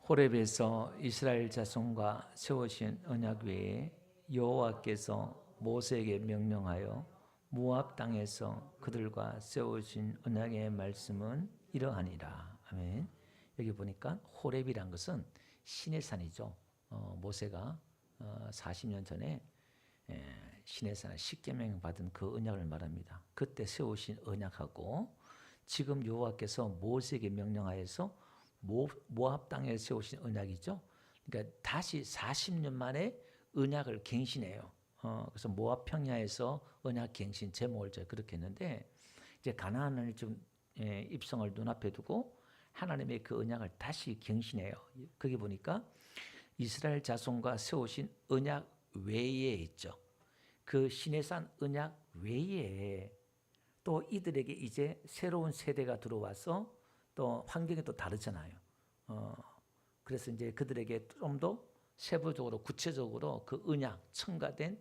호렙에서 이스라엘 자손과 세우신 언약 외에 여호와께서 모세에게 명령하여 모압 땅에서 그들과 세우신 언약의 말씀은 이러하니라. 아멘. 여기 보니까 호렙이란 것은 신의 산이죠. 모세가 40년 전에 신의 산에 십계명 받은 그 언약을 말합니다. 그때 세우신 언약하고 지금 여호와께서 모세에게 명령하여서 모압 땅에 세우신 언약이죠. 그러니까 다시 40년 만에 언약을 갱신해요. 그래서 모압 평야에서 언약 갱신 제목을 제가 그렇게 했는데 이제 가나안을 좀 입성을 눈앞에 두고 하나님의 그 언약을 다시 갱신해요. 거기 보니까 이스라엘 자손과 세우신 언약 외에 있죠. 그 시내산 언약 외에 또 이들에게 이제 새로운 세대가 들어와서 또 환경이 또 다르잖아요. 그래서 이제 그들에게 좀 더 세부적으로 구체적으로 그 언약 첨가된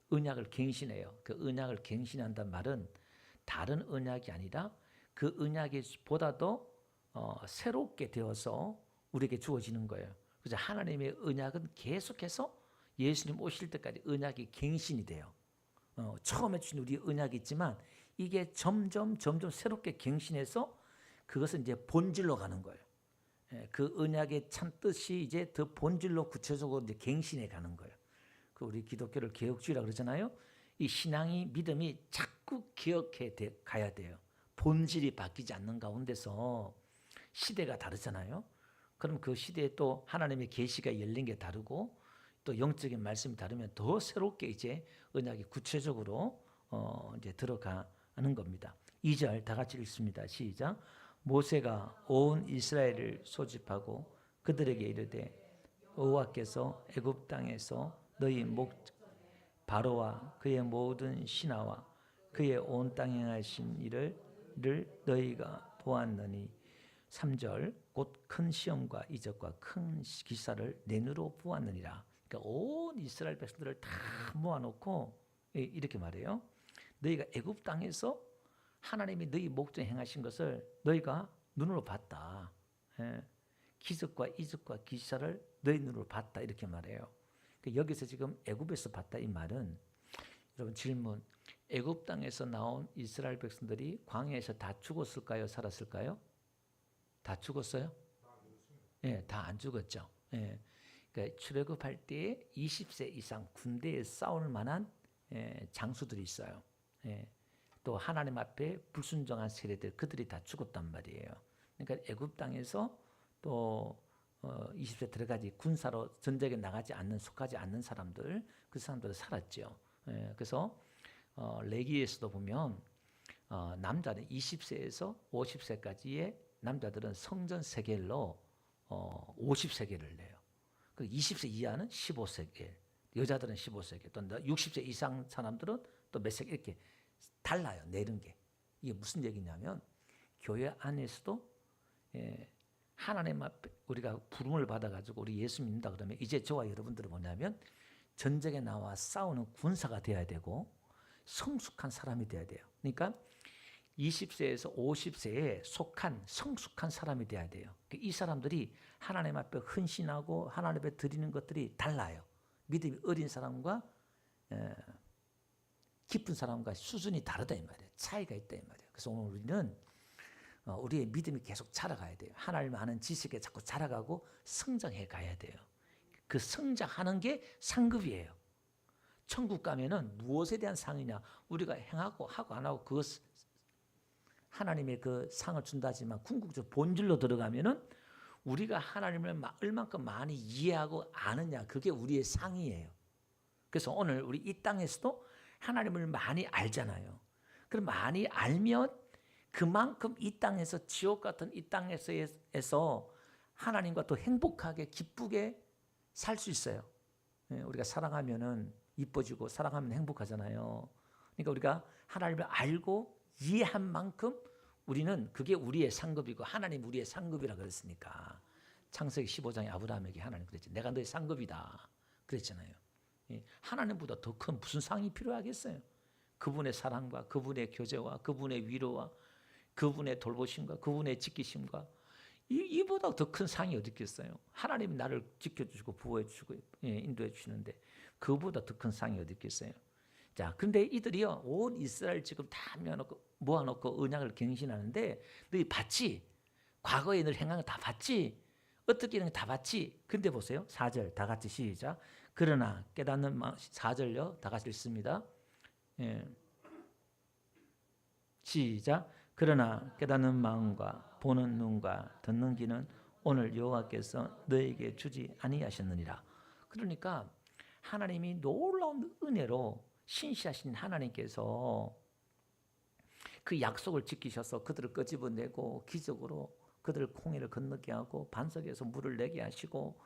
언약을 갱신해요. 그 언약을 갱신한다는 말은 다른 언약이 아니라 그 언약이 보다도 새롭게 되어서 우리에게 주어지는 거예요. 그래서 하나님의 언약은 계속해서 예수님 오실 때까지 언약이 갱신이 돼요. 처음에 주신 우리 언약이 있지만 이게 점점 새롭게 갱신해서 그것은 이제 본질로 가는 거예요. 그 언약의 참 뜻이 이제 더 본질로 구체적으로 이제 갱신해 가는 거예요. 그 우리 기독교를 개혁주의라 그러잖아요. 이 신앙이 믿음이 자꾸 기억해 가야 돼요. 본질이 바뀌지 않는 가운데서 시대가 다르잖아요. 그럼 그 시대에 또 하나님의 계시가 열린 게 다르고 또 영적인 말씀이 다르면 더 새롭게 이제 언약이 구체적으로 이제 들어가는 겁니다. 2절 다 같이 읽습니다. 시작. 모세가 온 이스라엘을 소집하고 그들에게 이르되 여호와께서 애굽 땅에서 너희 바로와 그의 모든 신하와 그의 온 땅에 행하신 일을 너희가 보았느니 3절 곧 큰 시험과 이적과 큰 기사를 내 눈으로 보았느니라. 그러니까 온 이스라엘 백성들을 다 모아놓고 이렇게 말해요. 너희가 애굽 땅에서 하나님이 너희 목전에 행하신 것을 너희가 눈으로 봤다. 기적과 이적과 기사를 너희 눈으로 봤다 이렇게 말해요. 여기서 지금 애굽에서 봤다 이 말은 여러분 질문. 애굽 땅에서 나온 이스라엘 백성들이 광야에서 다 죽었을까요? 살았을까요? 다 죽었어요? 다 안 죽었죠. 그러니까 출애굽할 때 20세 이상 군대에 싸울 만한 장수들이 있어요. 또 하나님 앞에 불순종한 세대들 그들이 다 죽었단 말이에요. 그러니까 애굽 땅에서 또 20세 들어가지 군사로 전쟁에 나가지 않는 속하지 않는 사람들 그 사람들은 살았죠. 그래서 레기에서도 보면 남자는 20세에서 50세까지의 남자들은 성전 세겔로 50세겔을 내요. 그 20세 이하는 15세겔, 여자들은 15세겔, 또 60세 이상 사람들은 또 몇 세겔 이렇게 달라요. 내는 게. 이게 무슨 얘기냐면 교회 안에서도 하나님 앞에 우리가 부름을 받아가지고 우리 예수 믿는다 그러면 이제 저와 여러분들은 뭐냐면 전쟁에 나와 싸우는 군사가 되어야 되고 성숙한 사람이 되어야 돼요. 그러니까 20세에서 50세에 속한 성숙한 사람이 되어야 돼요. 이 사람들이 하나님 앞에 헌신하고 하나님 앞에 드리는 것들이 달라요. 믿음이 어린 사람과 깊은 사람과 수준이 다르다 이 말이에요. 차이가 있다 이 말이에요. 그래서 오늘 우리는 우리의 믿음이 계속 자라가야 돼요. 하나님 아는 지식에 자꾸 자라가고 성장해 가야 돼요. 그 성장하는 게 상급이에요. 천국 가면은 무엇에 대한 상이냐? 우리가 행하고 하고 안 하고 그것 하나님의 그 상을 준다지만 궁극적 본질로 들어가면은 우리가 하나님을 얼만큼 많이 이해하고 아느냐 그게 우리의 상이에요. 그래서 오늘 우리 이 땅에서도 하나님을 많이 알잖아요. 그럼 많이 알면 그만큼 이 땅에서 지옥 같은 이 땅에서 하나님과 또 행복하게 기쁘게 살 수 있어요. 우리가 사랑하면은 이뻐지고 사랑하면 행복하잖아요. 그러니까 우리가 하나님을 알고 이해한 만큼 우리는 그게 우리의 상급이고 하나님 우리의 상급이라 그랬으니까 창세기 15장에 아브라함에게 하나님 그랬죠. 내가 너의 상급이다 그랬잖아요. 하나님보다 더 큰 무슨 상이 필요하겠어요. 그분의 사랑과 그분의 교제와 그분의 위로와 그분의 돌보심과 그분의 지키심과 이보다 더 큰 상이 어디 있겠어요? 하나님이 나를 지켜주시고 보호해주시고 인도해 주시는데 그보다 더 큰 상이 어디 있겠어요? 자, 근데 이들이요 온 이스라엘 지금 다 모아놓고 언약을 갱신하는데 너희 봤지? 과거에 늘 행한 거 다 봤지? 어떻게 하는 거 다 봤지? 근데 보세요 4절 다 같이 시작. 그러나 깨닫는 마음 4절요 다 같이 읽습니다. 예. 시작. 그러나 깨닫는 마음과 보는 눈과 듣는 귀는 오늘 여호와께서 너에게 주지 아니하셨느니라. 그러니까 하나님이 놀라운 은혜로 신실하신 하나님께서 그 약속을 지키셔서 그들을 끄집어내고 기적으로 그들을 홍해를 건너게 하고 반석에서 물을 내게 하시고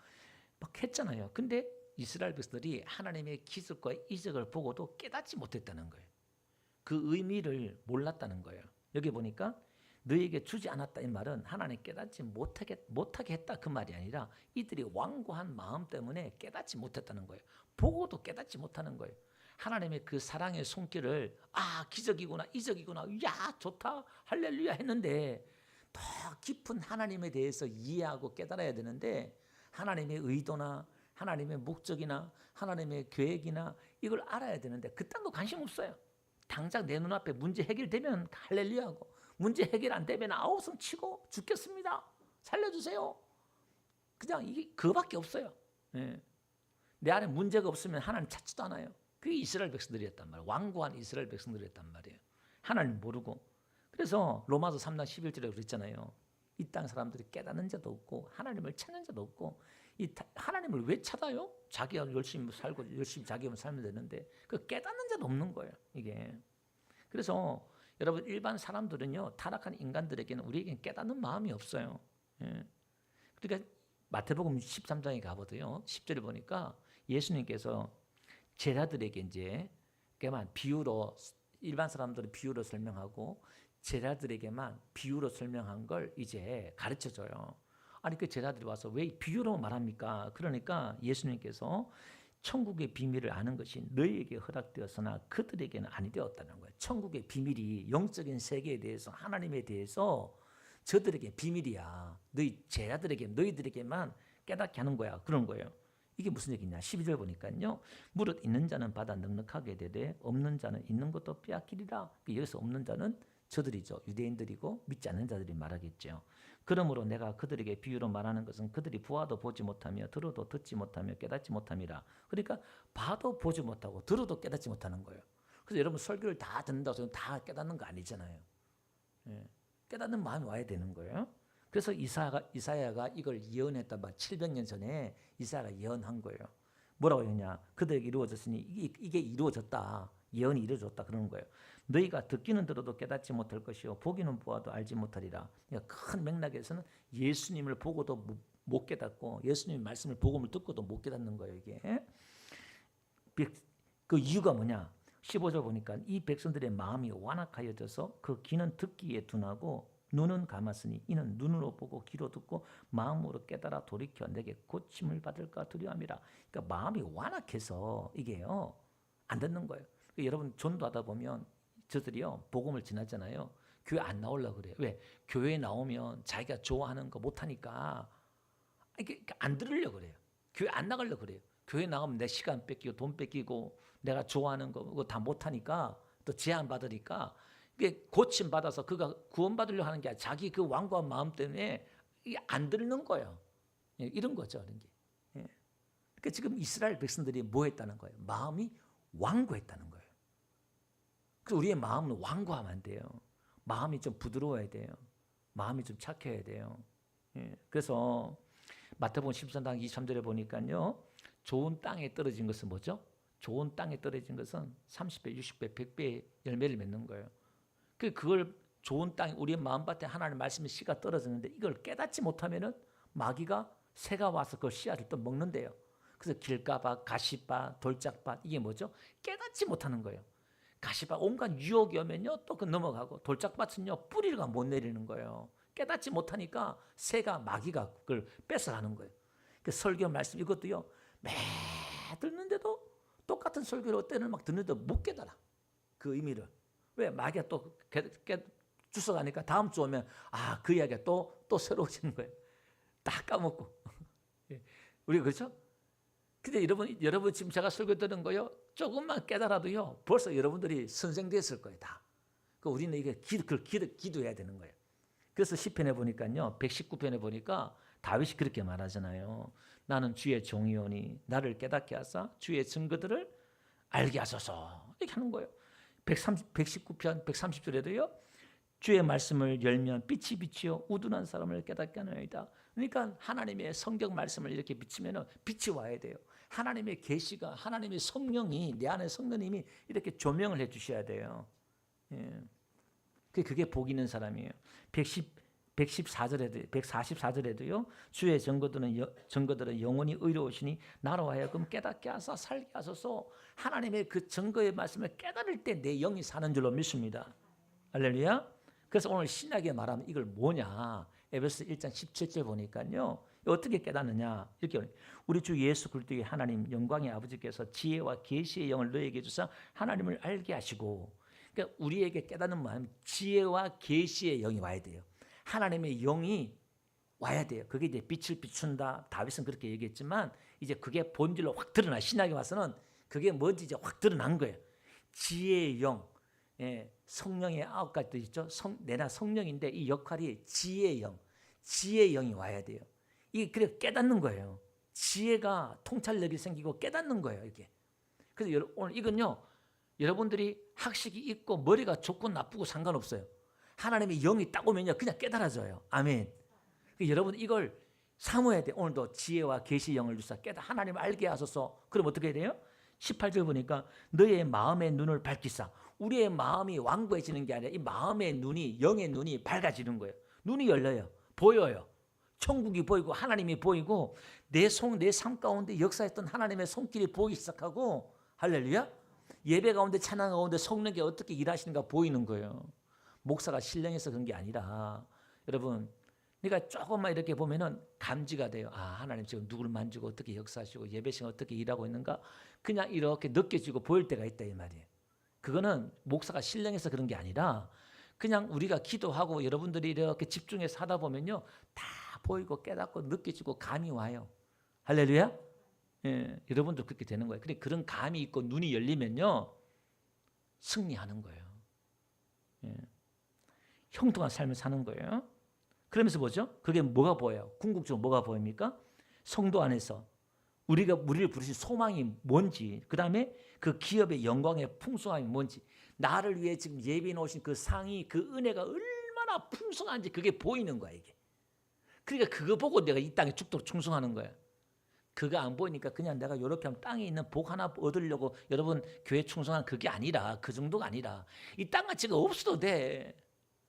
막 했잖아요. 근데 이스라엘 백성들이 하나님의 기적과 이적을 보고도 깨닫지 못했다는 거예요. 그 의미를 몰랐다는 거예요. 여기 보니까 너에게 주지 않았다 이 말은 하나님 깨닫지 못하게 했다 그 말이 아니라 이들이 완고한 마음 때문에 깨닫지 못했다는 거예요. 보고도 깨닫지 못하는 거예요. 하나님의 그 사랑의 손길을 기적이구나 이적이구나 야 좋다 할렐루야 했는데 더 깊은 하나님에 대해서 이해하고 깨달아야 되는데 하나님의 의도나 하나님의 목적이나 하나님의 계획이나 이걸 알아야 되는데 그딴 거 관심 없어요. 당장 내 눈앞에 문제 해결되면 할렐루야하고 문제 해결 안 되면 아우성 치고 죽겠습니다. 살려주세요. 그냥 이게 그거밖에 없어요. 예. 내 안에 문제가 없으면 하나님 찾지도 않아요. 그게 이스라엘 백성들이었단 말이에요. 완고한 이스라엘 백성들이었단 말이에요. 하나님 모르고. 그래서 로마서 3장 11절에 그랬잖아요. 이 땅 사람들이 깨닫는 자도 없고 하나님을 찾는 자도 없고 하나님을 왜 찾아요? 자기가 열심히 살고 열심히 자기 몸 살면 되는데 그 깨닫는 자도 없는 거예요. 이게. 그래서 여러분 일반 사람들은요 타락한 인간들에게는 우리에게는 깨닫는 마음이 없어요. 예. 그러니까 마태복음 13장에 가보도요 10절에 보니까 예수님께서 제자들에게 이제 그만 비유로 일반 사람들은 비유로 설명하고 제자들에게만 비유로 설명한 걸 이제 가르쳐줘요. 아니 그 제자들이 와서 왜 비유로 말합니까? 그러니까 예수님께서 천국의 비밀을 아는 것이 너희에게 허락되었으나 그들에게는 아니 되었다는 거예요. 천국의 비밀이 영적인 세계에 대해서 하나님에 대해서 저들에게 비밀이야. 너희 제자들에게 너희들에게만 깨닫게 하는 거야. 그런 거예요. 이게 무슨 얘기냐? 12절 보니까요. 무릇 있는 자는 받아 넉넉하게 되되 없는 자는 있는 것도 빼앗기리라. 여기서 없는 자는 저들이죠. 유대인들이고 믿지 않는 자들이 말하겠죠. 그러므로 내가 그들에게 비유로 말하는 것은 그들이 보아도 보지 못하며 들어도 듣지 못하며 깨닫지 못함이라. 그러니까 봐도 보지 못하고 들어도 깨닫지 못하는 거예요. 그래서 여러분 설교를 다 듣는다고 해서 다 깨닫는 거 아니잖아요. 예. 깨닫는 마음이 와야 되는 거예요. 그래서 이사야가 이걸 예언했단 말 700년 전에 이사야가 예언한 거예요. 뭐라고 했냐? 그들에게 이루어졌으니 이게 이루어졌다. 예언이 이루어졌다 그러는 거예요. 너희가 듣기는 들어도 깨닫지 못할 것이요 보기는 보아도 알지 못하리라. 그러니까 큰 맥락에서는 예수님을 보고도 못 깨닫고 예수님의 말씀을 복음을 듣고도 못 깨닫는 거예요. 이게 그 이유가 뭐냐? 15절 보니까 이 백성들의 마음이 완악하여져서 그 귀는 듣기에 둔하고 눈은 감았으니 이는 눈으로 보고 귀로 듣고 마음으로 깨달아 돌이켜 내게 고침을 받을까 두려움이라. 그러니까 마음이 완악해서 이게요 안 듣는 거예요. 그러니까 여러분 전도하다 보면 저들이요 복음을 전하잖아요. 교회 안 나오려고 그래요. 왜? 교회에 나오면 자기가 좋아하는 거 못하니까 이게 안 들으려고 그래요. 교회 안 나가려고 그래요. 교회 나가면 내 시간 뺏기고 돈 뺏기고 내가 좋아하는 거 다 못하니까 또 제한 받으니까 이게 고침 받아서 그가 구원받으려고 하는 게 아니라 자기 그 완고한 마음 때문에 이게 안 듣는 거예요. 이런 거죠. 이런 게. 그러니까 지금 이스라엘 백성들이 뭐 했다는 거예요? 마음이 완고했다는 거예요. 그래서 우리의 마음은 완고하면 안 돼요. 마음이 좀 부드러워야 돼요. 마음이 좀 착해야 돼요. 그래서 마태복음 13장 23절에 보니까요. 좋은 땅에 떨어진 것은 뭐죠? 좋은 땅에 떨어진 것은 30배, 60배, 100배의 열매를 맺는 거예요. 그걸 좋은 땅, 우리의 마음밭에 하나님의 말씀의 씨가 떨어졌는데 이걸 깨닫지 못하면은 마귀가 새가 와서 그 씨앗을 또 먹는데요. 그래서 길가밭, 가시밭, 돌짝밭 이게 뭐죠? 깨닫지 못하는 거예요. 가시밭 온갖 유혹이 오면요 또 그 넘어가고 돌짝밭은요 뿌리가 못 내리는 거예요. 깨닫지 못하니까 새가 마귀가 그걸 뺏어가는 거예요. 그 설교 말씀 이것도요 매 듣는데도 똑같은 설교를 때는 막 듣는데도 못 깨달아 그 의미를. 왜? 마귀가 또 주워 가니까 다음 주 오면 그 이야기가 또 새로워지는 거예요. 다 까먹고. 우리가 그렇죠? 근데 여러분 지금 제가 설교 들은 거요, 조금만 깨달아도요, 벌써 여러분들이 선생됐을 거예요, 다. 우리는 이게 기도해야 되는 거예요. 그래서 시편에 보니까요, 119편에 보니까 다윗이 그렇게 말하잖아요. 나는 주의 종이오니 나를 깨닫게 하사 주의 증거들을 알게 하소서. 이렇게 하는 거예요. 119편 130절에도요. 주의 말씀을 열면 빛이 비치어 우둔한 사람을 깨닫게 하느니라. 그러니까 하나님의 성경 말씀을 이렇게 비치면 빛이 와야 돼요. 하나님의 계시가, 하나님의 성령이, 내 안에 성령님이 이렇게 조명을 해 주셔야 돼요. 예. 그게 복 있는 사람이에요. 144절에도요. 주의 증거들은 영원히 의로우시니 나로 하여금 깨닫게 하사 살게 하소서. 하나님의 그 증거의 말씀을 깨달을 때 내 영이 사는 줄로 믿습니다. 할렐루야. 그래서 오늘 신약에 말하면 이걸 뭐냐, 에베소 1장 17절 보니까요, 어떻게 깨닫느냐, 이렇게 우리 주 예수 그리스도의 하나님 영광의 아버지께서 지혜와 계시의 영을 너에게 주사 하나님을 알게 하시고. 그러니까 우리에게 깨닫는 마음, 지혜와 계시의 영이 와야 돼요. 하나님의 영이 와야 돼요. 그게 이제 빛을 비춘다. 다윗은 그렇게 얘기했지만 이제 그게 본질로 확 드러나. 신약에 와서는 그게 뭔지 이제 확 드러난 거예요. 지혜의 영, 성령의 9가지도 있죠. 내나 성령인데 이 역할이 지혜의 영, 지혜의 영이 와야 돼요. 이게 그래 깨닫는 거예요. 지혜가 통찰력이 생기고 깨닫는 거예요, 이게. 그래서 오늘 이건요, 여러분들이 학식이 있고 머리가 좋고 나쁘고 상관없어요. 하나님의 영이 딱 오면요, 그냥 깨달아져요. 아멘. 여러분 이걸 사모해야 돼. 오늘도 지혜와 계시의 영을 주사 하나님을 알게 하소서. 그럼 어떻게 해야 돼요? 18절 보니까 너의 마음의 눈을 밝히사. 우리의 마음이 완고해지는 게 아니라 이 마음의 눈이, 영의 눈이 밝아지는 거예요. 눈이 열려요. 보여요. 천국이 보이고 하나님이 보이고 내 삶 가운데 역사했던 하나님의 손길이 보이기 시작하고, 할렐루야. 예배 가운데 찬양 가운데 성령이 어떻게 일하시는가 보이는 거예요. 목사가 신령해서 그런 게 아니라, 여러분, 그러니까 조금만 이렇게 보면은 감지가 돼요. 하나님 지금 누구를 만지고 어떻게 역사하시고 예배 시간 어떻게 일하고 있는가, 그냥 이렇게 느껴지고 보일 때가 있다 이 말이에요. 그거는 목사가 신령해서 그런 게 아니라 그냥 우리가 기도하고 여러분들이 이렇게 집중해서 하다 보면요, 다 보이고 깨닫고 느껴지고 감이 와요. 할렐루야. 여러분도 그렇게 되는 거예요. 근데 그런 감이 있고 눈이 열리면요, 승리하는 거예요. 형통한 삶을 사는 거예요. 그러면서 뭐죠? 그게 뭐가 보여요? 궁극적으로 뭐가 보입니까? 성도 안에서 우리를 부르신 소망이 뭔지, 그 다음에 그 기업의 영광의 풍성함이 뭔지, 나를 위해 지금 예비해 놓으신 그 상이, 그 은혜가 얼마나 풍성한지 그게 보이는 거야, 이게. 그러니까 그거 보고 내가 이 땅에 죽도록 충성하는 거야. 그거 안 보이니까 그냥 내가 이렇게 하면 땅에 있는 복 하나 얻으려고 여러분 교회 충성한 그게 아니라, 그 정도가 아니라 이 땅가치가 없어도 돼.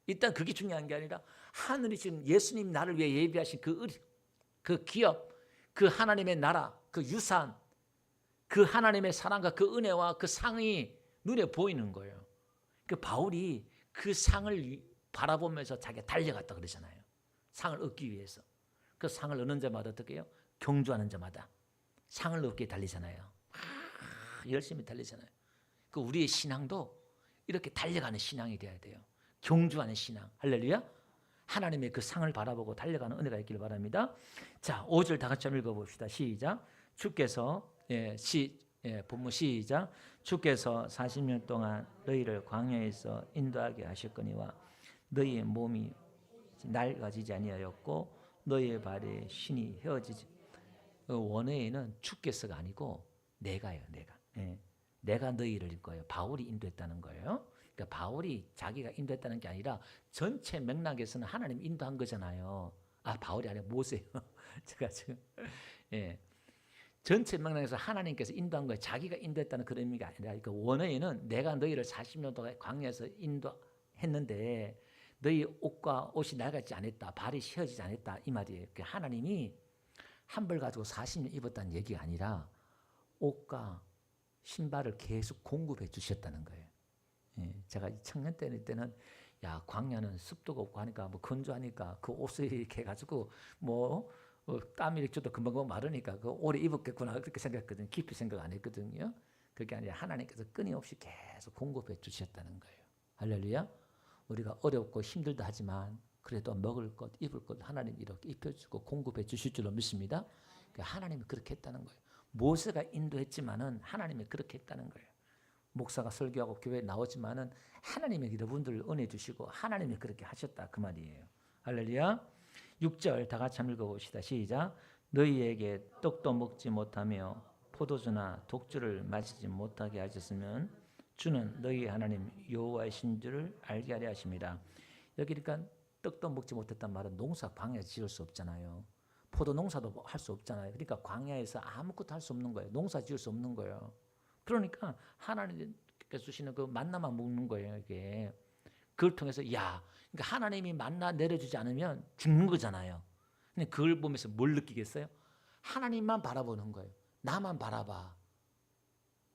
일단 그게 중요한 게 아니라 하늘이 지금 예수님 나를 위해 예비하신 그 기업, 그 하나님의 나라, 그 유산, 그 하나님의 사랑과 그 은혜와 그 상이 눈에 보이는 거예요. 그 바울이 그 상을 바라보면서 자기가 달려갔다 그러잖아요. 상을 얻기 위해서. 그 상을 얻는 자마다 어떻게 해요? 경주하는 자마다 상을 얻게 달리잖아요. 열심히 달리잖아요. 그 우리의 신앙도 이렇게 달려가는 신앙이 돼야 돼요. 경주하는 신앙. 할렐루야. 하나님의 그 상을 바라보고 달려가는 은혜가 있기를 바랍니다. 자, 5절 다 같이 한번 읽어봅시다. 시작. 주께서 본문 시작. 주께서 40년 동안 너희를 광야에서 인도하게 하셨거니와 너희의 몸이 낡아지지 아니하였고 너희의 발에 신이 헤어지지. 원어에는 주께서가 아니고 내가요. 내가 너희를 거예요. 바울이 인도했다는 거예요. 그러니까 바울이 자기가 인도했다는 게 아니라 전체 맥락에서는 하나님 인도한 거잖아요. 바울이 아니라 모세요. 제가 지금 전체 맥락에서 하나님께서 인도한 거예요. 자기가 인도했다는 그런 의미가 아니라, 그러니까 원어에는 내가 너희를 40년 동안 광야에서 인도했는데 너희 옷이 낡았지 않았다, 발이 휘어지지 않았다, 이 말이에요. 그러니까 하나님이 한 벌 가지고 40년 입었다는 얘기가 아니라 옷과 신발을 계속 공급해 주셨다는 거예요. 제가 청년 때는 광야는 습도가 없고 하니까 건조하니까 그 옷을 이렇게 해가지고 땀이 이렇게 줘도 금방 마르니까 그 오래 입었겠구나 그렇게 생각했거든요. 깊이 생각 안 했거든요. 그게 아니라 하나님께서 끊임없이 계속 공급해 주셨다는 거예요. 할렐루야. 우리가 어렵고 힘들다 하지만 그래도 먹을 것, 입을 것 하나님 이렇게 입혀주고 공급해 주실 줄로 믿습니다. 하나님이 그렇게 했다는 거예요. 모세가 인도했지만은 하나님이 그렇게 했다는 거예요. 목사가 설교하고 교회에 나오지만은 하나님이 여러분들을 은혜 주시고 하나님이 그렇게 하셨다 그 말이에요. 할렐루야. 6절 다 같이 한번 읽어봅시다. 시작. 너희에게 떡도 먹지 못하며 포도주나 독주를 마시지 못하게 하셨으면 주는 너희 하나님 여호와이신 줄을 알게 하려 하십니다. 여기 그러니까 떡도 먹지 못했단 말은 농사 광야에서 지을 수 없잖아요. 포도 농사도 할 수 없잖아요. 그러니까 광야에서 아무것도 할 수 없는 거예요. 농사 지을 수 없는 거예요. 그러니까 하나님께서 주시는 그 만나만 먹는 거예요. 이게 그걸 통해서 그러니까 하나님이 만나 내려주지 않으면 죽는 거잖아요. 근데 그걸 보면서 뭘 느끼겠어요? 하나님만 바라보는 거예요. 나만 바라봐.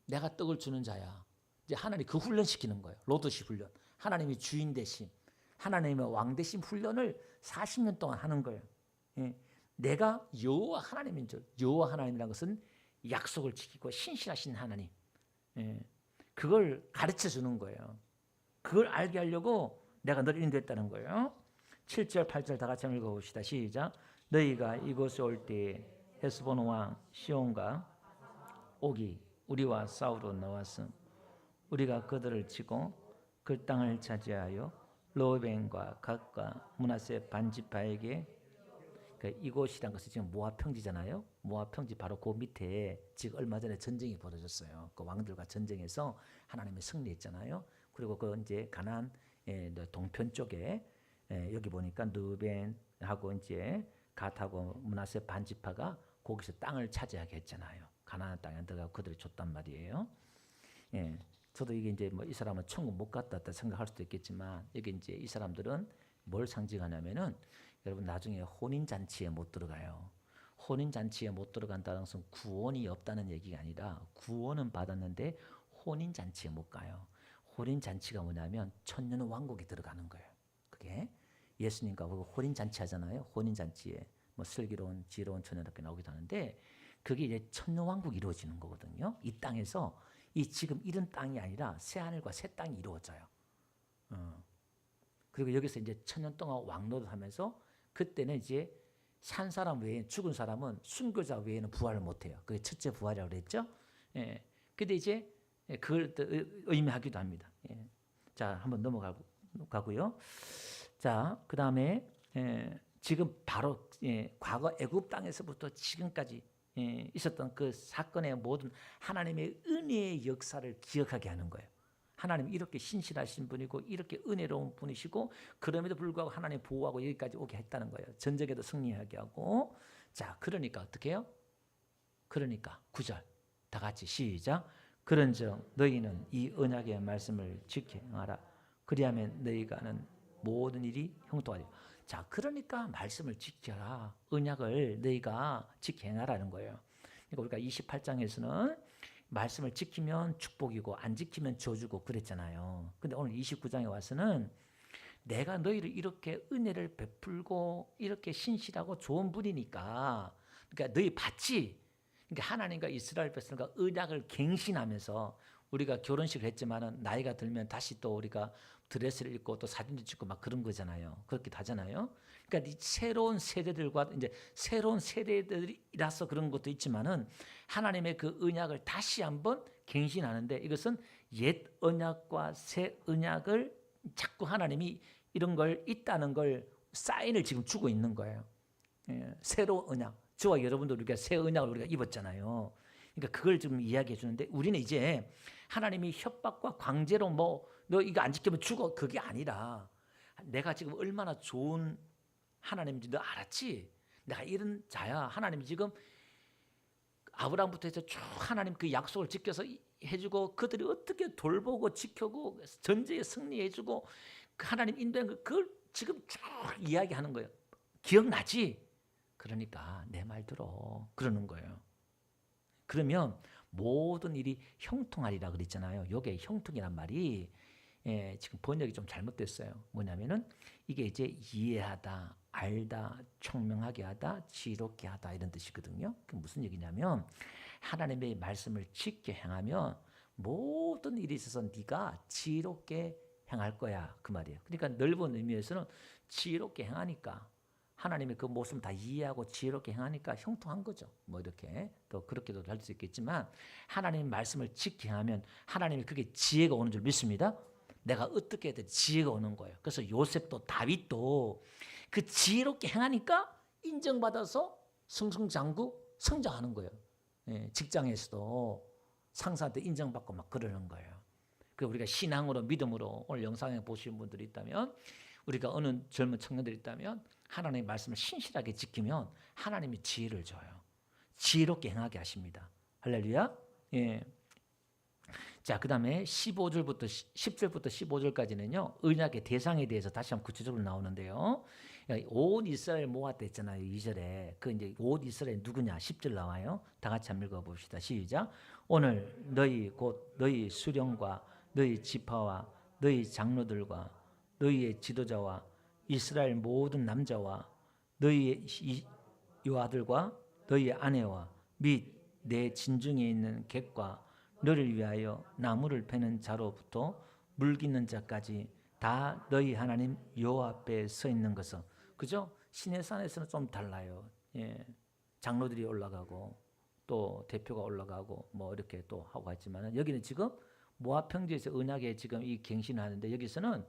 내가 떡을 주는 자야. 이제 하나님 그 훈련 시키는 거예요. 로드십 훈련. 하나님이 주인 대신, 하나님의 왕 대신 훈련을 40년 동안 하는 거예요. 내가 여호와 하나님인 줄. 여호와 하나님이라는 것은 약속을 지키고 신실하신 하나님. 그걸 가르쳐 주는 거예요. 그걸 알게 하려고 내가 너를 인도했다는 거예요. 7절 8절 다 같이 읽어봅시다. 시작. 너희가 이곳에 올 때 헤스본 왕 시온과 옥이 우리와 싸우러 나왔음. 우리가 그들을 치고 그 땅을 차지하여 르우벤과 갓과 므낫세 반지파에게 이곳이란 것이 지금 모압 평지잖아요. 모압 평지 바로 그 밑에 지금 얼마 전에 전쟁이 벌어졌어요. 그 왕들과 전쟁에서 하나님이 승리했잖아요. 그리고 그 이제 가나안 동편 쪽에 여기 보니까 르우벤하고 이제 갓하고 므낫세 반지파가 거기서 땅을 차지하게 했잖아요. 가나안 땅에 들어가 그들이 줬단 말이에요. 저도 이게 이제 뭐 이 사람은 천국 못 갔다 생각할 수도 있겠지만 이게 이제 이 사람들은 뭘 상징하냐면은 여러분 나중에 혼인잔치에 못 들어가요. 혼인잔치에 못 들어간다는 것은 구원이 없다는 얘기가 아니라 구원은 받았는데 혼인잔치에 못 가요. 혼인잔치가 뭐냐면 천년왕국에 들어가는 거예요. 그게 예수님과 혼인잔치 하잖아요. 혼인잔치에 뭐 슬기로운 지혜로운 처녀 이렇게 나오기도 하는데 그게 이제 천년왕국이 이루어지는 거거든요. 이 땅에서 이 지금 이런 땅이 아니라 새 하늘과 새 땅이 이루어져요. 그리고 여기서 이제 천년 동안 왕노릇 하면서 그때는 이제 산 사람 외에 죽은 사람은 순교자 외에는 부활을 못해요. 그게 첫째 부활이라고 그랬죠. 근데 이제 그걸 의미하기도 합니다. 자, 한번 넘어가고요. 자, 그 다음에 지금 바로 과거 애굽 땅에서부터 지금까지 있었던 그 사건의 모든 하나님의 은혜의 역사를 기억하게 하는 거예요. 하나님 이렇게 신실하신 분이고 이렇게 은혜로운 분이시고 그럼에도 불구하고 하나님 보호하고 여기까지 오게 했다는 거예요. 전쟁에도 승리하게 하고. 자, 그러니까 어떻게 해요? 그러니까 9절 다 같이 시작. 그런즉 너희는 이 언약의 말씀을 지켜 행하라. 그리하면 너희가 하는 모든 일이 형통하리라. 자, 그러니까 말씀을 지켜라. 언약을 너희가 지켜 행하라는 거예요. 그러니까 우리가 28장에서는 말씀을 지키면 축복이고 안 지키면 저주고 그랬잖아요. 근데 오늘 29장에 와서는 내가 너희를 이렇게 은혜를 베풀고 이렇게 신실하고 좋은 분이니까 그러니까 너희 받지. 그러니까 하나님과 이스라엘 백성과 언약을 갱신하면서 우리가 결혼식을 했지만은 나이가 들면 다시 또 우리가 드레스를 입고 또 사진도 찍고 막 그런 거잖아요. 그렇기도 하잖아요. 그러니까 이 새로운 세대들과 이제 새로운 세대들이라서 그런 것도 있지만은 하나님의 그 언약을 다시 한번 갱신하는데 이것은 옛 언약과 새 언약을 자꾸 하나님이 이런 걸 있다는 걸 사인을 지금 주고 있는 거예요. 새로운 언약. 저와 여러분도 우리가 새 언약을 우리가 입었잖아요. 그러니까 그걸 좀 이야기해 주는데 우리는 이제 하나님이 협박과 강제로 뭐 너 이거 안 지키면 죽어 그게 아니라 내가 지금 얼마나 좋은 하나님인지 너 알았지? 내가 이런 자야. 하나님이 지금 아브라함부터 해서 쭉 하나님 그 약속을 지켜서 해주고 그들이 어떻게 돌보고 지켜고 전쟁에 승리해주고 하나님 인도한 그걸 지금 쭉 이야기하는 거예요. 기억나지? 그러니까 내 말 들어 그러는 거예요. 그러면 모든 일이 형통하리라 그랬잖아요. 요게 형통이란 말이 지금 번역이 좀 잘못됐어요. 뭐냐면은 이게 이제 이해하다, 알다, 총명하게 하다, 지혜롭게 하다 이런 뜻이거든요. 그게 무슨 얘기냐면 하나님의 말씀을 지켜 행하면 모든 일에 있어서 네가 지혜롭게 행할 거야 그 말이에요. 그러니까 넓은 의미에서는 지혜롭게 행하니까 하나님의 그 모습을 다 이해하고 지혜롭게 행하니까 형통한 거죠. 뭐 이렇게 또 그렇게도 할 수 있겠지만 하나님의 말씀을 지키게 하면 하나님이 그게 지혜가 오는 줄 믿습니다. 내가 어떻게 해야 돼? 지혜가 오는 거예요. 그래서 요셉도 다윗도 그 지혜롭게 행하니까 인정받아서 승승장구 성장하는 거예요. 예, 직장에서도 상사한테 인정받고 막 그러는 거예요. 그 우리가 신앙으로 믿음으로 오늘 영상에 보시는 분들이 있다면 우리가 어느 젊은 청년들이 있다면 하나님의 말씀을 신실하게 지키면 하나님이 지혜를 줘요. 지혜롭게 행하게 하십니다. 할렐루야. 예. 자, 그다음에 15절부터 10절부터 15절까지는요. 언약의 대상에 대해서 다시 한번 구체적으로 나오는데요. 온 이스라엘 모았다 했잖아요. 2절에. 그 이제 온 이스라엘 누구냐? 10절 나와요. 다 같이 한번 읽어 봅시다. 시작. 오늘 너희 곧 너희 수령과 너희 지파와 너희 장로들과 너희의 지도자와 이스라엘 모든 남자와 너희의 여아들과 너희의 아내와 및 내 진중에 있는 객과 너를 위하여 나무를 패는 자로부터 물 깃는 자까지 다 너희 하나님 여호와 앞에 서 있는 것은, 그죠? 시내산에서는 좀 달라요. 예. 장로들이 올라가고 또 대표가 올라가고 뭐 이렇게 또 하고 했지만 여기는 지금 모압 평지에서 언약에 지금 이 갱신을 하는데 여기서는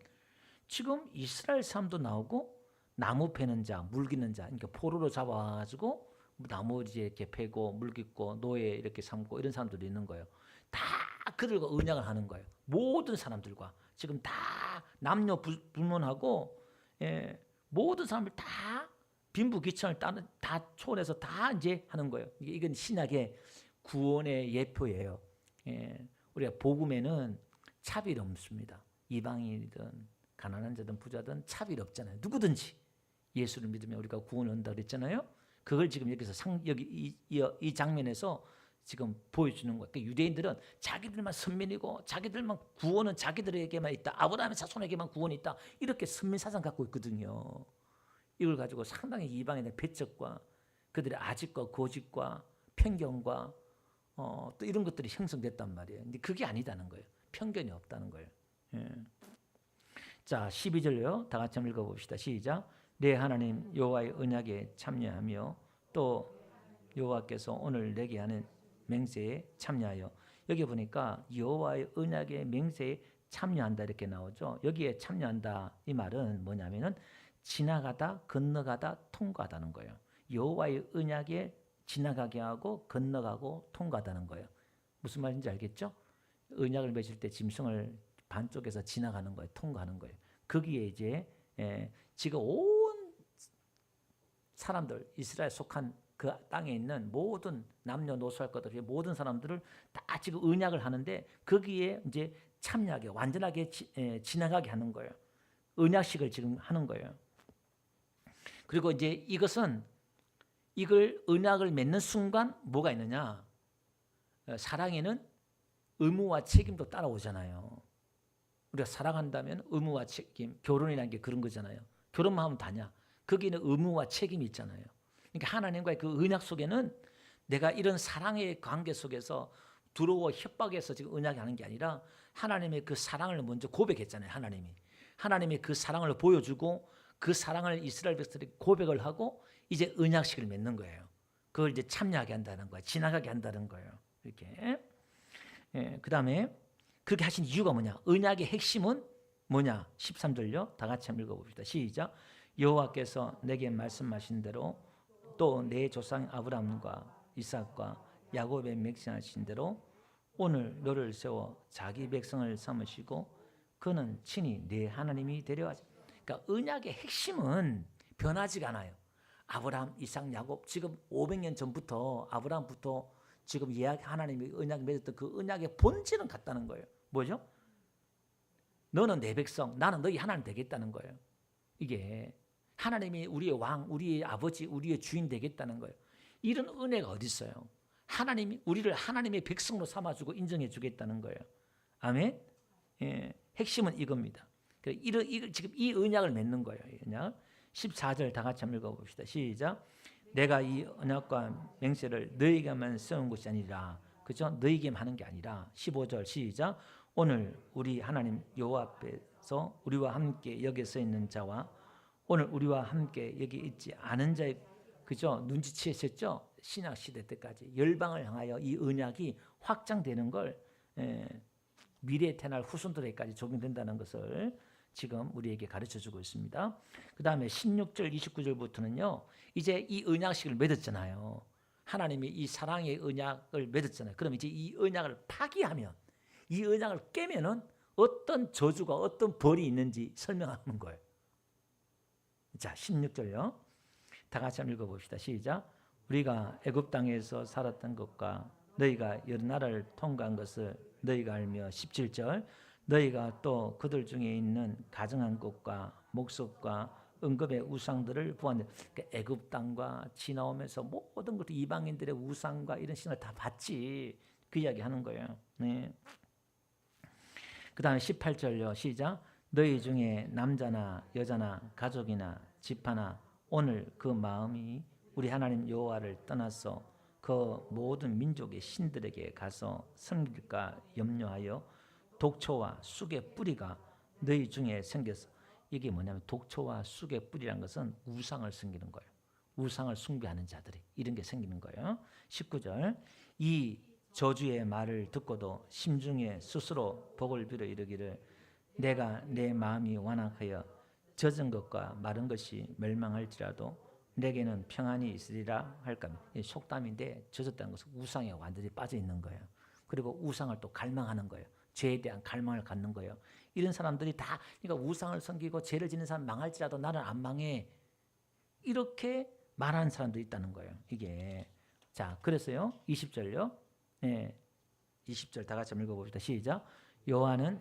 지금 이스라엘 사람도 나오고 나무 패는 자, 물 깃는 자, 그러니까 포로로 잡아가지고 나무 이렇게 패고 물 깃고 노예 이렇게 삼고 이런 사람들이 있는 거예요. 다 그들과 언약을 하는 거예요. 모든 사람들과 지금 다 남녀 불문하고 예, 모든 사람들 다 빈부귀천을 다 초월해서 다 이제 하는 거예요. 이건 신약의 구원의 예표예요. 예, 우리가 복음에는 차별이 없습니다. 이방인이든 가난한 자든 부자든 차별이 없잖아요. 누구든지 예수를 믿으면 우리가 구원을 얻는다 그랬잖아요. 그걸 지금 여기서 여기 이 장면에서 지금 보여주는 거예요. 그러니까 유대인들은 자기들만 선민이고 자기들만 구원은 자기들에게만 있다. 아브라함의 자손에게만 구원이 있다. 이렇게 선민 사상 갖고 있거든요. 이걸 가지고 상당히 이방인의 배척과 그들의 아집과 고집과 편견과 또 이런 것들이 형성됐단 말이에요. 근데 그게 아니다는 거예요. 편견이 없다는 거예요. 예. 자, 12절요. 다 같이 한번 읽어봅시다. 시작. 내 하나님 여호와의 언약에 참여하며 또 여호와께서 오늘 내게 하는 맹세에 참여하여. 여기 보니까 여호와의 언약의 맹세에 참여한다 이렇게 나오죠. 여기에 참여한다 이 말은 뭐냐면은 지나가다, 건너가다, 통과하다는 거예요. 여호와의 언약에 지나가게 하고 건너가고 통과하다는 거예요. 무슨 말인지 알겠죠? 언약을 맺을 때 짐승을 반쪽에서 지나가는 거예요. 통과하는 거예요. 거기에 이제 지금 온 사람들, 이스라엘 속한 그 땅에 있는 모든 남녀노소 할 것 없이 모든 사람들을 다 지금 언약을 하는데 거기에 이제 참여하게 완전하게 지나가게 하는 거예요. 언약식을 지금 하는 거예요. 그리고 이제 이걸 언약을 맺는 순간 뭐가 있느냐? 사랑에는 의무와 책임도 따라오잖아요. 우리가 사랑한다면 의무와 책임, 결혼이라는 게 그런 거잖아요. 결혼만 하면 다냐? 거기는 의무와 책임이 있잖아요. 그러니까 하나님과의 그 언약 속에는 내가 이런 사랑의 관계 속에서 두려워 협박해서 지금 언약이 하는 게 아니라 하나님의 그 사랑을 먼저 고백했잖아요. 하나님의 그 사랑을 보여주고 그 사랑을 이스라엘 백성들이 고백을 하고 이제 언약식을 맺는 거예요. 그걸 이제 참여하게 한다는 거예요. 지나가게 한다는 거예요. 이렇게. 그 다음에 그렇게 하신 이유가 뭐냐? 언약의 핵심은 뭐냐? 13절요. 다 같이 한번 읽어봅시다. 시작. 여호와께서 내게 말씀하신 대로 또 내 조상 아브라함과 이삭과 야곱의 맹세하신 대로 오늘 너를 세워 자기 백성을 삼으시고 그는 친히 내 하나님이 되려 하시. 그러니까 언약의 핵심은 변하지가 않아요. 아브라함, 이삭, 야곱 지금 500년 전부터 아브라함부터 지금 하나님이 언약을 맺었던 그 언약의 본질은 같다는 거예요. 뭐죠? 너는 내 백성, 나는 너희 하나님 되겠다는 거예요. 이게 하나님이 우리의 왕, 우리의 아버지, 우리의 주인 되겠다는 거예요. 이런 은혜가 어디 있어요? 하나님이 우리를 하나님의 백성으로 삼아주고 인정해 주겠다는 거예요. 아멘. 예, 핵심은 이겁니다. 지금 이 언약을 맺는 거예요. 이 언약. 14절 다 같이 한번 읽어봅시다. 시작. 내가 이 언약과 맹세를 너희에게만 세운 것이 아니라, 그죠? 너희에게만 하는 게 아니라 15절 시작. 오늘 우리 하나님 여호와 앞에 하나님께서 우리와 함께 여기 서 있는 자와 오늘 우리와 함께 여기 있지 않은 자의 그죠? 눈치채셨죠? 신약 시대 때까지 열방을 향하여 이 언약이 확장되는 걸 미래 태어날 후손들에게까지 적용된다는 것을 지금 우리에게 가르쳐주고 있습니다. 그 다음에 16절 29절부터는요. 이제 이 언약식을 맺었잖아요. 하나님이 이 사랑의 언약을 맺었잖아요. 그럼 이제 이 언약을 파기하면 이 언약을 깨면은 어떤 저주가 어떤 벌이 있는지 설명하는 거예요. 자 16절요. 다 같이 한번 읽어봅시다. 시작. 우리가 애굽 땅에서 살았던 것과 너희가 여러 나라를 통과한 것을 너희가 알며 17절 너희가 또 그들 중에 있는 가증한 것과 목석과 은급의 우상들을 보았는데 그러니까 애굽 땅과 지나오면서 모든 것도 이방인들의 우상과 이런 신을 다 봤지 그 이야기 하는 거예요. 네. 그 다음에 18절요. 시작. 너희 중에 남자나 여자나 가족이나 집하나 오늘 그 마음이 우리 하나님 여호와를 떠나서 그 모든 민족의 신들에게 가서 섬길까 염려하여 독초와 쑥의 뿌리가 너희 중에 생겨서 이게 뭐냐면 독초와 쑥의 뿌리란 것은 우상을 섬기는 거예요. 우상을 숭배하는 자들이 이런 게 생기는 거예요. 19절 이 저주의 말을 듣고도 심중에 스스로 복을 빌어 이르기를 내가 내 마음이 완악하여 젖은 것과 마른 것이 멸망할지라도 내게는 평안이 있으리라 할까. 속담인데 젖었다는 것은 우상에 완전히 빠져 있는 거예요. 그리고 우상을 또 갈망하는 거예요. 죄에 대한 갈망을 갖는 거예요. 이런 사람들이 다 그러니까 우상을 섬기고 죄를 짓는 사람 망할지라도 나는 안 망해. 이렇게 말하는 사람도 있다는 거예요. 이게 자 그래서요 20절요. 네, 20절 다 같이 읽어봅시다. 시작. 여호와는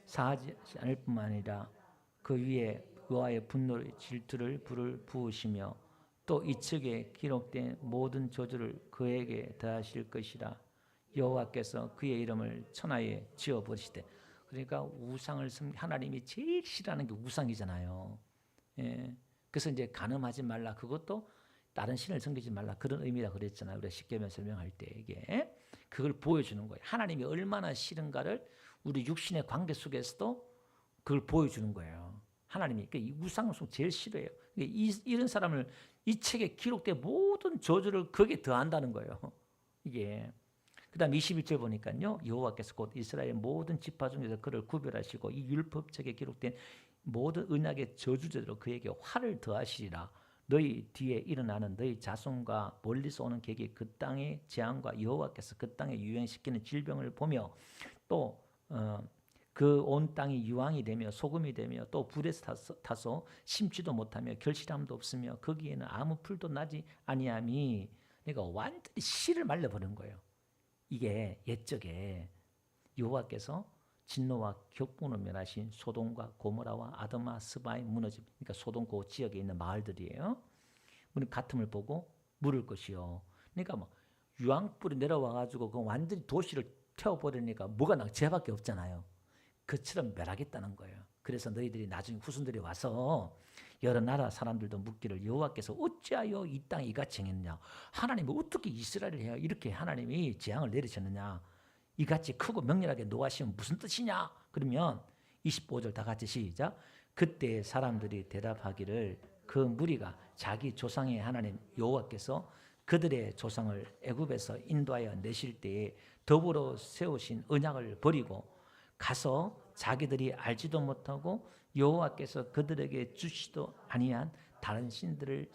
사하지 않을 뿐만 아니라 그 위에 여호와의 분노의 질투를 불을 부으시며 또 이측에 기록된 모든 저주를 그에게 더하실 것이라. 여호와께서 그의 이름을 천하에 지어버리시되 그러니까 우상을 하나님이 제일 싫어하는 게 우상이잖아요. 예. 그래서 이제 간음하지 말라 그것도 다른 신을 섬기지 말라 그런 의미라 그랬잖아요. 우리가 쉽게 설명할 때 이게 그걸 보여주는 거예요. 하나님이 얼마나 싫은가를 우리 육신의 관계 속에서도 그걸 보여주는 거예요. 하나님이 이 우상을 제일 싫어해요. 이런 사람을 이 책에 기록된 모든 저주를 거기에 더한다는 거예요. 이게 그다음 21절 보니까요. 여호와께서 곧 이스라엘 모든 지파 중에서 그를 구별하시고 이 율법책에 기록된 모든 언약의 저주제대로 그에게 화를 더하시리라. 너희 뒤에 일어나는 너희 자손과 멀리서 오는 계기 그 땅의 재앙과 여호와께서 그 땅에 유행시키는 질병을 보며 또 그 온 땅이 유황이 되며 소금이 되며 또 불에서 타서 심지도 못하며 결실함도 없으며 거기에는 아무 풀도 나지 아니함이 그러니까 완전히 씨를 말려버린 거예요. 이게 옛적에 여호와께서 진노와 격분을 멸하신 소돔과 고모라와 아드마 스바의 무너짐 그러니까 소돔 그 지역에 있는 마을들이에요. 우리 같음을 보고 물을 것이요. 그러니까 뭐 유황불이 내려와 가지고 그 완전히 도시를 태워버리니까 뭐가 나 죄밖에 없잖아요. 그처럼 멸하겠다는 거예요. 그래서 너희들이 나중에 후손들이 와서 여러 나라 사람들도 묻기를 여호와께서 어찌하여 이 땅에 이같이 행했냐. 하나님이 어떻게 이스라엘을 해야 이렇게 하나님이 재앙을 내리셨느냐. 이같이 크고 명렬하게 노하시면 무슨 뜻이냐. 그러면 25절 다 같이 시작. 그때 사람들이 대답하기를 그 무리가 자기 조상의 하나님 여호와께서 그들의 조상을 애굽에서 인도하여 내실 때에 더불어 세우신 언약을 버리고 가서 자기들이 알지도 못하고 여호와께서 그들에게 주시도 아니한 다른 신들을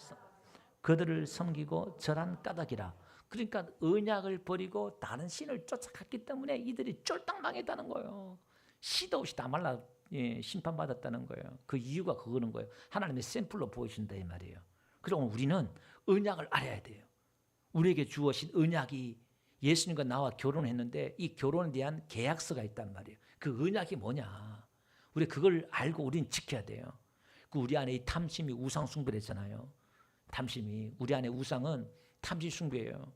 그들을 섬기고 절한 까닭이라. 그러니까 언약을 버리고 다른 신을 쫓아갔기 때문에 이들이 쫄딱 망했다는 거예요. 시도 없이 다 말라 심판받았다는 거예요. 그 이유가 그거는 거예요. 하나님의 샘플로 보여준다 이 말이에요. 그래서 우리는 언약을 알아야 돼요. 우리에게 주어진 언약이 예수님과 나와 결혼했는데 이 결혼에 대한 계약서가 있단 말이에요. 그 언약이 뭐냐. 우리 그걸 알고 우리는 지켜야 돼요. 그 우리 안에 이 탐심이 우상 숭배를 했잖아요. 탐심이 우리 안에 우상은 탐심 숭배예요.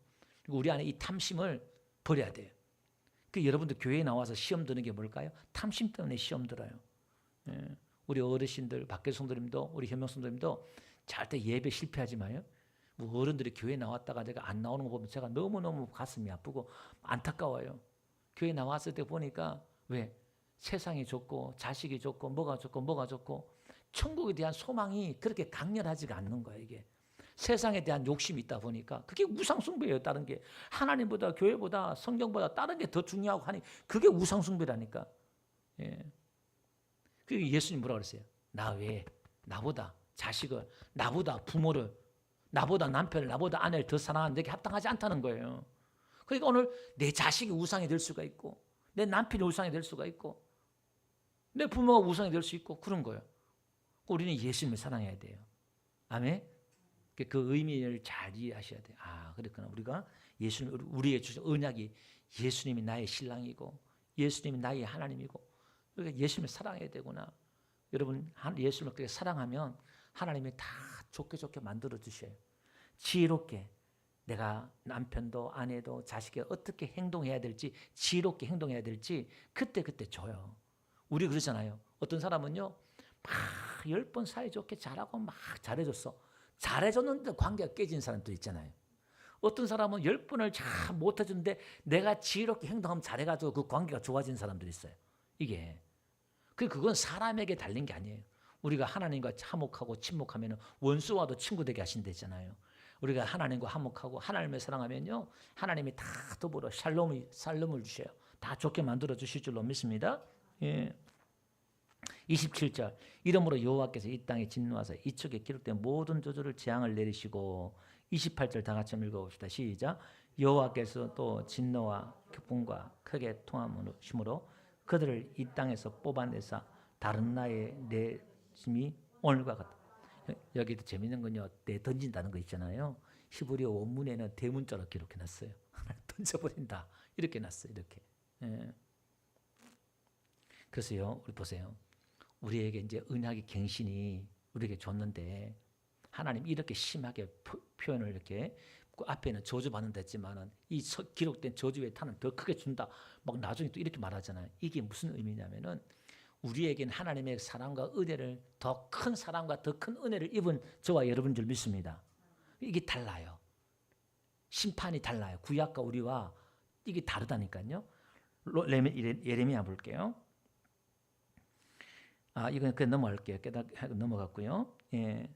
우리 안에 이 탐심을 버려야 돼요. 그 여러분들 교회에 나와서 시험 드는 게 뭘까요? 탐심 때문에 시험 들어요. 예. 우리 어르신들, 박계 성도님도 우리 현명 성도님도 절대 예배 실패하지 마요. 뭐 어른들이 교회 나왔다가 제가 안 나오는 거 보면 제가 너무너무 가슴이 아프고 안타까워요. 교회 나왔을 때 보니까 왜? 세상이 좋고 자식이 좋고 뭐가 좋고 뭐가 좋고 천국에 대한 소망이 그렇게 강렬하지가 않는 거예요. 이게 세상에 대한 욕심이 있다 보니까 그게 우상숭배예요. 다른 게 하나님보다 교회보다 성경보다 다른 게 더 중요하고 하니 그게 우상숭배라니까. 예. 그리고 예수님 뭐라 그랬어요? 나 외에 나보다 자식을, 나보다 부모를, 나보다 남편을, 나보다 아내를 더 사랑하는 데게 합당하지 않다는 거예요. 그러니까 오늘 내 자식이 우상이 될 수가 있고 내 남편이 우상이 될 수가 있고 내 부모가 우상이 될 수 있고 그런 거예요. 우리는 예수님을 사랑해야 돼요. 아멘. 그 의미를 잘 이해하셔야 돼요. 아, 그랬구나. 우리가 예수님, 우리에게 주신 언약이 예수님이 나의 신랑이고 예수님이 나의 하나님이고 그러니까 예수님을 사랑해야 되구나. 여러분 예수님을 그렇게 사랑하면 하나님이 다 좋게 좋게 만들어 주셔요. 지혜롭게 내가 남편도 아내도 자식이 어떻게 행동해야 될지 지혜롭게 행동해야 될지 그때 줘요. 우리 그러잖아요. 어떤 사람은요 막 10번 사이좋게 잘하고 막 잘해줬어. 잘해줬는데 관계가 깨진 사람도 있잖아요. 어떤 사람은 10번을 잘 못해주는데 내가 지혜롭게 행동하면 잘해가지고 그 관계가 좋아진 사람들이 있어요. 이게 그건 사람에게 달린 게 아니에요. 우리가 하나님과 화목하고 친목하면 원수와도 친구 되게 하신다잖아요. 우리가 하나님과 화목하고 하나님을 사랑하면요 하나님이 다 더불어 샬롬을 주셔요. 다 좋게 만들어 주실 줄로 믿습니다. 예. 27절 이러므로 여호와께서 이 땅에 진노하사 이쪽에 기록된 모든 저주를 재앙을 내리시고 28절 다 같이 한번 읽어봅시다. 시작. 여호와께서 또 진노와 격분과 크게 통함으로 그들을 이 땅에서 뽑아내사 다른 나라에 내심이 오늘과 같다. 여기도 재밌는 건요. 내던진다는 거 있잖아요. 히브리어 원문에는 대문자로 기록해놨어요. 던져버린다 이렇게 놨어요. 이렇게. 예. 그래서요. 우리 보세요. 우리에게 이제 언약의 갱신이 우리에게 줬는데 하나님 이렇게 심하게 표현을 이렇게 그 앞에는 저주받는다 했지만은 이 기록된 저주의 탄은 더 크게 준다. 막 나중에 또 이렇게 말하잖아요. 이게 무슨 의미냐면은 우리에겐 하나님의 사랑과 은혜를 더 큰 사랑과 더 큰 은혜를 입은 저와 여러분 줄 믿습니다. 이게 달라요. 심판이 달라요. 구약과 우리와 이게 다르다니까요. 예레미야 볼게요. 아, 이건 그냥 넘어갈게요. 넘어갔고요. 예.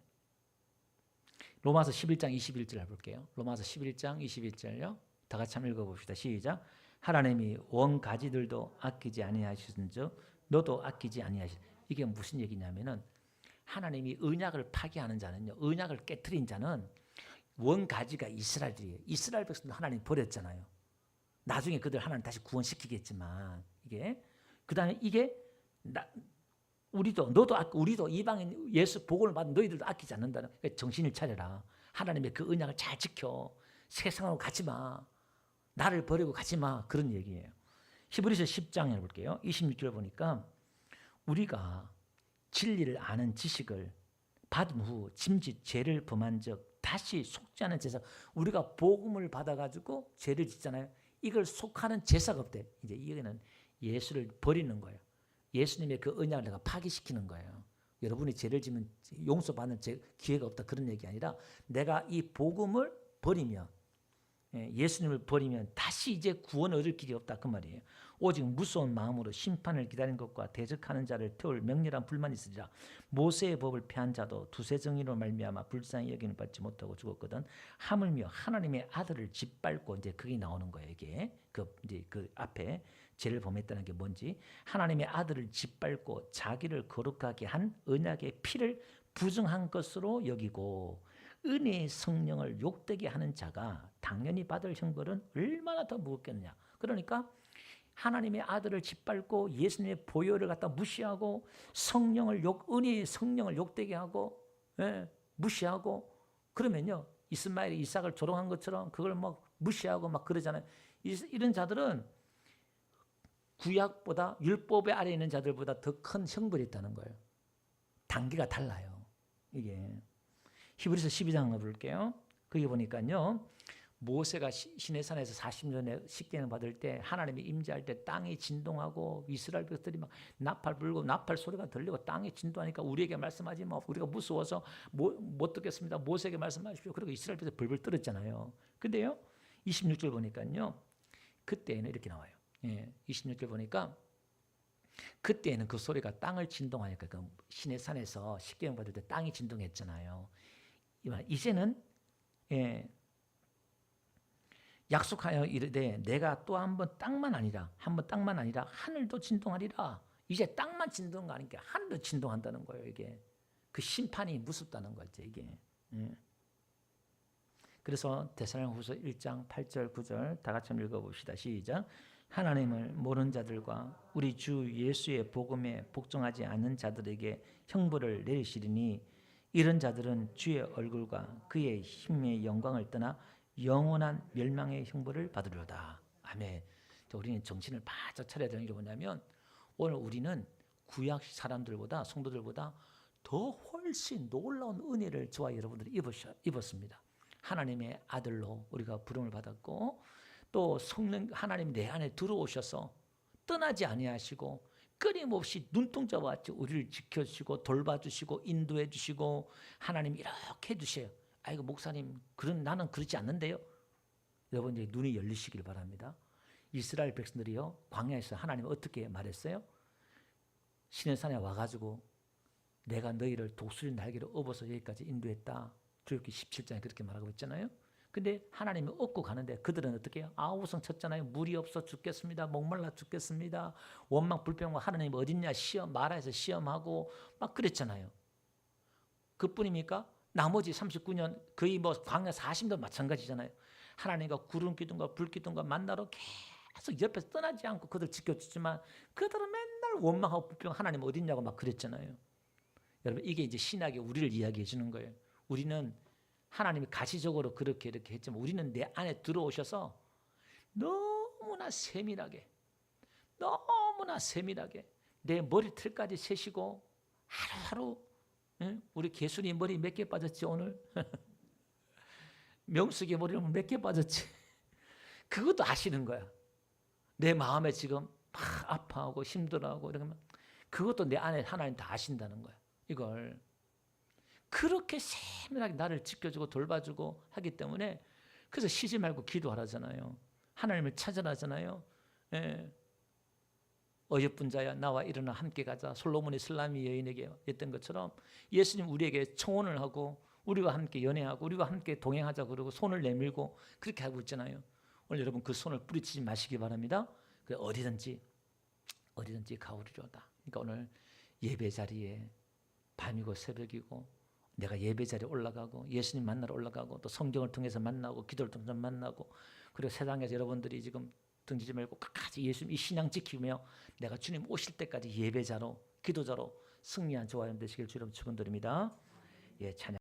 로마서 11장 21절 볼게요. 로마서 11장 21절요. 다 같이 한번 읽어봅시다. 시작. 하나님이 원 가지들도 아끼지 아니하시는즉 너도 아끼지 아니하시. 이게 무슨 얘기냐면은 하나님이 언약을 파괴하는 자는요. 언약을 깨트린 자는 원 가지가 이스라엘이에요. 이스라엘 백성들 하나님 버렸잖아요. 나중에 그들 하나님 다시 구원시키겠지만 이게 그다음에 이게 우리도 너도 우리도 이방인 예수 복음을 받은 너희들도 아끼지 않는다는. 그러니까 정신을 차려라. 하나님의 그 언약을 잘 지켜. 세상으로 가지 마. 나를 버리고 가지 마. 그런 얘기예요. 히브리서 10장에 볼게요. 26절 보니까 우리가 진리를 아는 지식을 받은 후 짐짓 죄를 범한 적 다시 속지 않은 제사. 우리가 복음을 받아가지고 죄를 짓잖아요. 이걸 속하는 제사가 없대. 이제 이거는 예수를 버리는 거예요. 예수님의 그 언약을 내가 파기시키는 거예요. 여러분이 죄를 지면 용서받는 기회가 없다 그런 얘기 아니라 내가 이 복음을 버리면 예수님을 버리면 다시 이제 구원을 얻을 길이 없다 그 말이에요. 오직 무서운 마음으로 심판을 기다린 것과 대적하는 자를 태울 맹렬한 불만이 있으리라. 모세의 법을 폐한 자도 두세 정의로 말미암아 불쌍히 여김을 받지 못하고 죽었거든. 하물며 하나님의 아들을 짓밟고 이제 그게 나오는 거예요. 이게 이제 그 앞에 죄를 범했다는 게 뭔지 하나님의 아들을 짓밟고 자기를 거룩하게 한 언약의 피를 부정한 것으로 여기고 은혜의 성령을 욕되게 하는 자가 당연히 받을 형벌은 얼마나 더 무겁겠느냐. 그러니까 하나님의 아들을 짓밟고 예수님의 보혈을 갖다 무시하고 은혜의 성령을 욕되게 하고 무시하고 그러면요 이스마엘이 이삭을 조롱한 것처럼 그걸 막 무시하고 막 그러잖아요. 이런 자들은 구약보다 율법의 아래에 있는 자들보다 더 큰 형벌이 있다는 거예요. 단계가 달라요. 이게 히브리서 12장을 볼게요. 거기 보니까요. 모세가 시내산에서 40년의 식대를 받을 때 하나님이 임재할 때 땅이 진동하고 이스라엘 백성들이 막 나팔 불고 나팔 소리가 들리고 땅이 진동하니까 우리에게 말씀하지 마. 우리가 무서워서 못 듣겠습니다. 모세에게 말씀하십시오. 그리고 이스라엘 백성들이 벌벌 떨었잖아요. 근데요. 26절 보니까요. 그때는 이렇게 나와요. 26절 보니까 그때는 그 소리가 땅을 진동하니까 그 시내산에서 십계명 받을 때 땅이 진동했잖아요. 이제는 예, 약속하여 이르되 내가 또 한 번 땅만 아니라 하늘도 진동하리라. 이제 땅만 진동가 아니까 하늘도 진동한다는 거예요. 이게 그 심판이 무섭다는 거죠. 이게. 예. 그래서 데살로니가후서 1장 8절 9절 다 같이 한번 읽어봅시다. 시작. 하나님을 모르는 자들과 우리 주 예수의 복음에 복종하지 않는 자들에게 형벌을 내리시리니 이런 자들은 주의 얼굴과 그의 힘의 영광을 떠나 영원한 멸망의 형벌을 받으리로다. 아멘. 우리는 정신을 바짝 차려야 되는 게 뭐냐면 오늘 우리는 구약 사람들보다 성도들보다 더 훨씬 놀라운 은혜를 저와 여러분들이 입었습니다. 하나님의 아들로 우리가 부름을 받았고 또 성령 하나님 내 안에 들어오셔서 떠나지 아니하시고 끊임없이 눈동자와 같이 우리를 지켜주시고 돌봐주시고 인도해주시고 하나님 이렇게 해주세요. 아이고 목사님 나는 그렇지 않는데요. 여러분 이제 눈이 열리시길 바랍니다. 이스라엘 백성들이요 광야에서 하나님 어떻게 말했어요? 시내산에 와가지고 내가 너희를 독수리 날개로 업어서 여기까지 인도했다. 출애굽기 17장에 그렇게 말하고 있잖아요. 근데 하나님이 업고 가는데 그들은 어떻게 해요? 아우성 쳤잖아요. 물이 없어 죽겠습니다. 목말라 죽겠습니다. 원망 불평과 하나님 어딨냐 마라에서 시험하고 막 그랬잖아요. 그뿐입니까? 나머지 39년 거의 광야 40년 마찬가지잖아요. 하나님과 구름 기둥과 불 기둥과 만나러 계속 옆에서 떠나지 않고 그들 지켜주지만 그들은 맨날 원망하고 불평 하나님 어딨냐고 막 그랬잖아요. 여러분 이게 이제 신학이 우리를 이야기해 주는 거예요. 우리는 하나님이 가시적으로 그렇게 이렇게 했지만 우리는 내 안에 들어오셔서 너무나 세밀하게 내 머리털까지 세시고 하루하루 우리 개순이 머리 몇 개 빠졌지 오늘? 명숙이 머리는 몇 개 빠졌지? 그것도 아시는 거야. 내 마음에 지금 막 아파하고 힘들어하고 이러면 그것도 내 안에 하나님 다 아신다는 거야. 이걸 그렇게 세밀하게 나를 지켜주고 돌봐주고 하기 때문에 그래서 쉬지 말고 기도하라잖아요. 하나님을 찾아라잖아요. 예. 어여쁜 자야 나와 일어나 함께 가자. 솔로몬이 슬라미 여인에게 했던 것처럼 예수님 우리에게 청혼을 하고 우리와 함께 연애하고 우리와 함께 동행하자 그러고 손을 내밀고 그렇게 하고 있잖아요. 오늘 여러분 그 손을 뿌리치지 마시기 바랍니다. 어디든지 가오리로다. 그러니까 오늘 예배 자리에 밤이고 새벽이고 내가 예배 자리에 올라가고 예수님 만나러 올라가고 또 성경을 통해서 만나고 기도를 통해서 만나고 그리고 세상에서 여러분들이 지금 등지지 말고 끝까지 예수님 이 신앙 지키며 내가 주님 오실 때까지 예배자로 기도자로 승리한 저와 여러분 되시길 주님 축원드립니다. 예, 찬양.